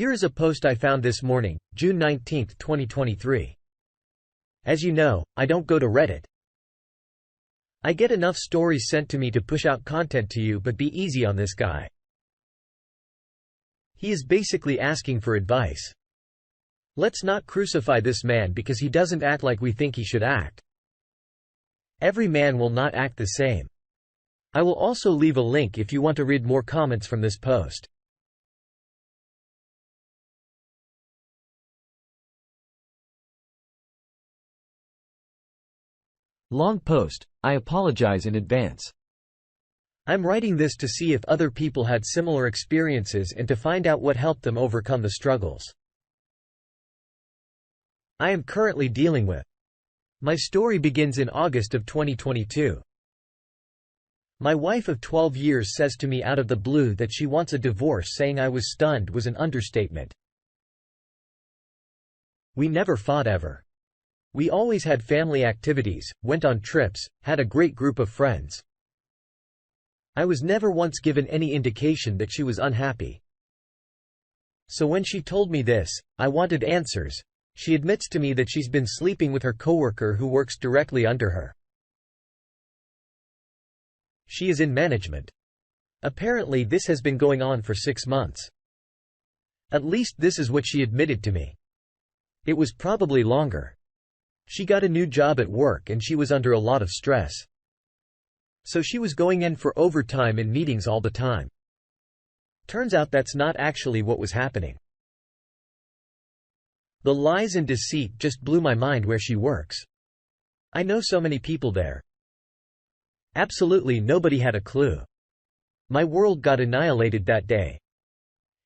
Here is a post I found this morning, June 19, 2023. As you know, I don't go to Reddit. I get enough stories sent to me to push out content to you, but be easy on this guy. He is basically asking for advice. Let's not crucify this man because he doesn't act like we think he should act. Every man will not act the same. I will also leave a link if you want to read more comments from this post. Long post. I apologize in advance. I'm writing this to see if other people had similar experiences and to find out what helped them overcome the struggles I am currently dealing with. My story begins in August of 2022. My wife of 12 years says to me out of the blue that she wants a divorce. Saying I was stunned was an understatement. We never fought ever. We always had family activities, went on trips, had a great group of friends. I was never once given any indication that she was unhappy. So when she told me this, I wanted answers. She admits to me that she's been sleeping with her coworker who works directly under her. She is in management. Apparently this has been going on for 6 months. At least this is what she admitted to me. It was probably longer. She got a new job at work and she was under a lot of stress. So she was going in for overtime and meetings all the time. Turns out that's not actually what was happening. The lies and deceit just blew my mind where she works. I know so many people there. Absolutely nobody had a clue. My world got annihilated that day.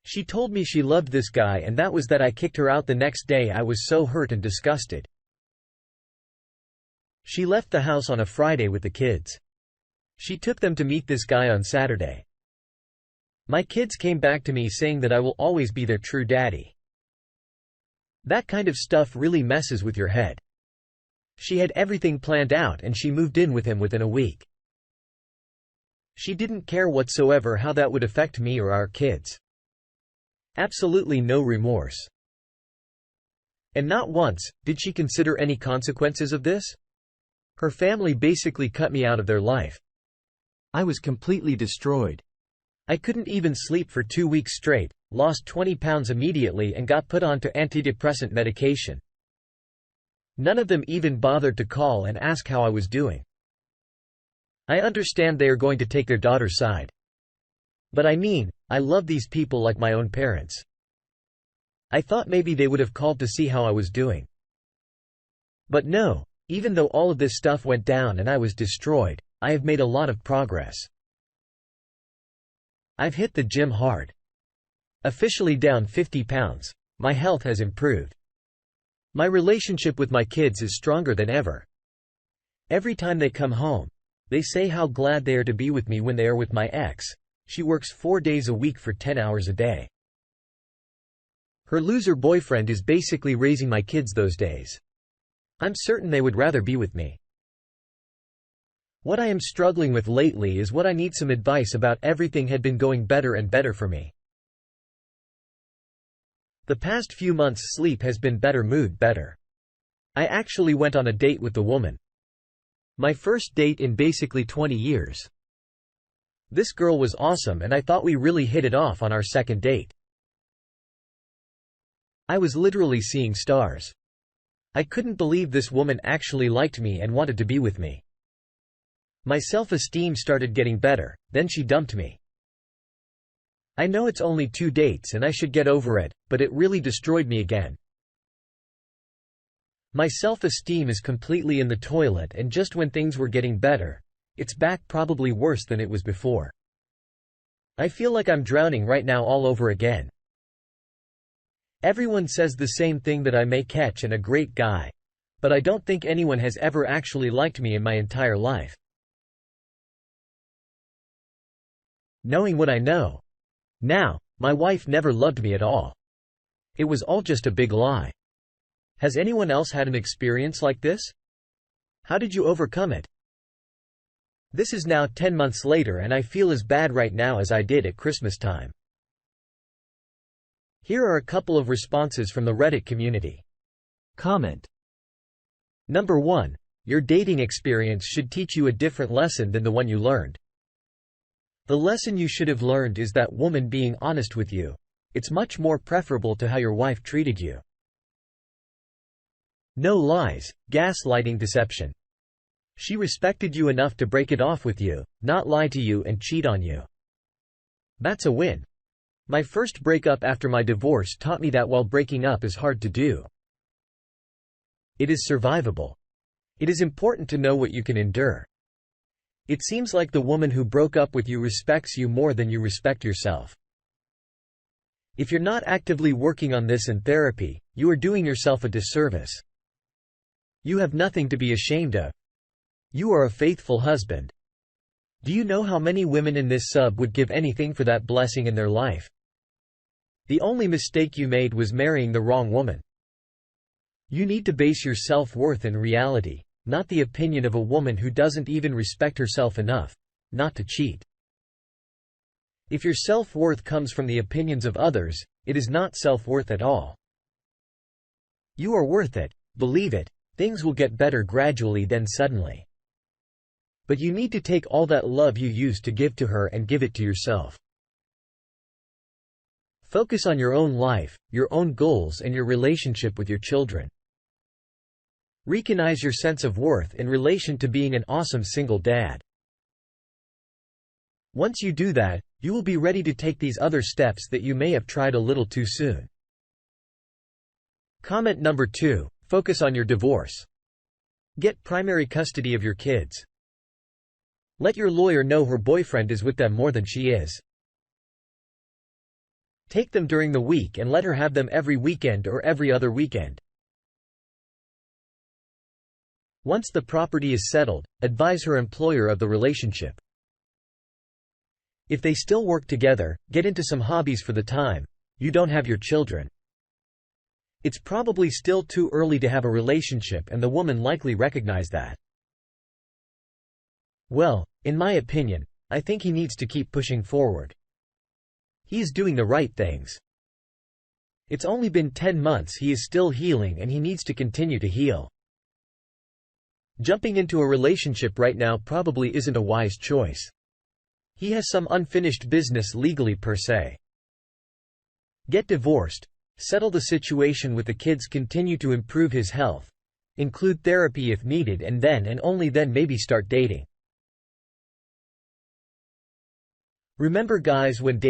She told me she loved this guy and that was that. I kicked her out the next day. I was so hurt and disgusted. She left the house on a Friday with the kids. She took them to meet this guy on Saturday. My kids came back to me saying that I will always be their true daddy. That kind of stuff really messes with your head. She had everything planned out and she moved in with him within a week. She didn't care whatsoever how that would affect me or our kids. Absolutely no remorse. And not once did she consider any consequences of this. Her family basically cut me out of their life. I was completely destroyed. I couldn't even sleep for 2 weeks straight, lost 20 pounds immediately and got put onto antidepressant medication. None of them even bothered to call and ask how I was doing. I understand they are going to take their daughter's side. But I mean, I love these people like my own parents. I thought maybe they would have called to see how I was doing. But no. Even though all of this stuff went down and I was destroyed, I have made a lot of progress. I've hit the gym hard. Officially down 50 pounds. My health has improved. My relationship with my kids is stronger than ever. Every time they come home, they say how glad they are to be with me when they are with my ex. She works 4 days a week for 10 hours a day. Her loser boyfriend is basically raising my kids those days. I'm certain they would rather be with me. What I am struggling with lately is what I need some advice about. Everything had been going better and better for me. The past few months sleep has been better, mood better. I actually went on a date with the woman. My first date in basically 20 years. This girl was awesome and I thought we really hit it off on our second date. I was literally seeing stars. I couldn't believe this woman actually liked me and wanted to be with me. My self-esteem started getting better, then she dumped me. I know it's only 2 dates and I should get over it, but it really destroyed me again. My self-esteem is completely in the toilet and just when things were getting better, it's back probably worse than it was before. I feel like I'm drowning right now all over again. Everyone says the same thing, that I may catch and a great guy. But I don't think anyone has ever actually liked me in my entire life. Knowing what I know now, my wife never loved me at all. It was all just a big lie. Has anyone else had an experience like this? How did you overcome it? This is now 10 months later and I feel as bad right now as I did at Christmas time. Here are a couple of responses from the Reddit community. Comment. Number 1. Your dating experience should teach you a different lesson than the one you learned. The lesson you should have learned is that woman being honest with you. It's much more preferable to how your wife treated you. No lies, gaslighting, deception. She respected you enough to break it off with you, not lie to you and cheat on you. That's a win. My first breakup after my divorce taught me that while breaking up is hard to do, it is survivable. It is important to know what you can endure. It seems like the woman who broke up with you respects you more than you respect yourself. If you're not actively working on this in therapy, you are doing yourself a disservice. You have nothing to be ashamed of. You are a faithful husband. Do you know how many women in this sub would give anything for that blessing in their life? The only mistake you made was marrying the wrong woman. You need to base your self-worth in reality, not the opinion of a woman who doesn't even respect herself enough not to cheat. If your self-worth comes from the opinions of others, it is not self-worth at all. You are worth it, believe it. Things will get better gradually, then suddenly. But you need to take all that love you used to give to her and give it to yourself. Focus on your own life, your own goals, and your relationship with your children. Recognize your sense of worth in relation to being an awesome single dad. Once you do that, you will be ready to take these other steps that you may have tried a little too soon. Comment number 2. Focus on your divorce. Get primary custody of your kids. Let your lawyer know her boyfriend is with them more than she is. Take them during the week and let her have them every weekend or every other weekend. Once the property is settled, advise her employer of the relationship. If they still work together, get into some hobbies for the time you don't have your children. It's probably still too early to have a relationship, and the woman likely recognized that. Well, in my opinion, I think he needs to keep pushing forward. He is doing the right things. It's only been 10 months, he is still healing, and he needs to continue to heal. Jumping into a relationship right now probably isn't a wise choice. He has some unfinished business legally per se. Get divorced. Settle the situation with the kids, continue to improve his health. Include therapy if needed, and then and only then maybe start dating. Remember guys, when dating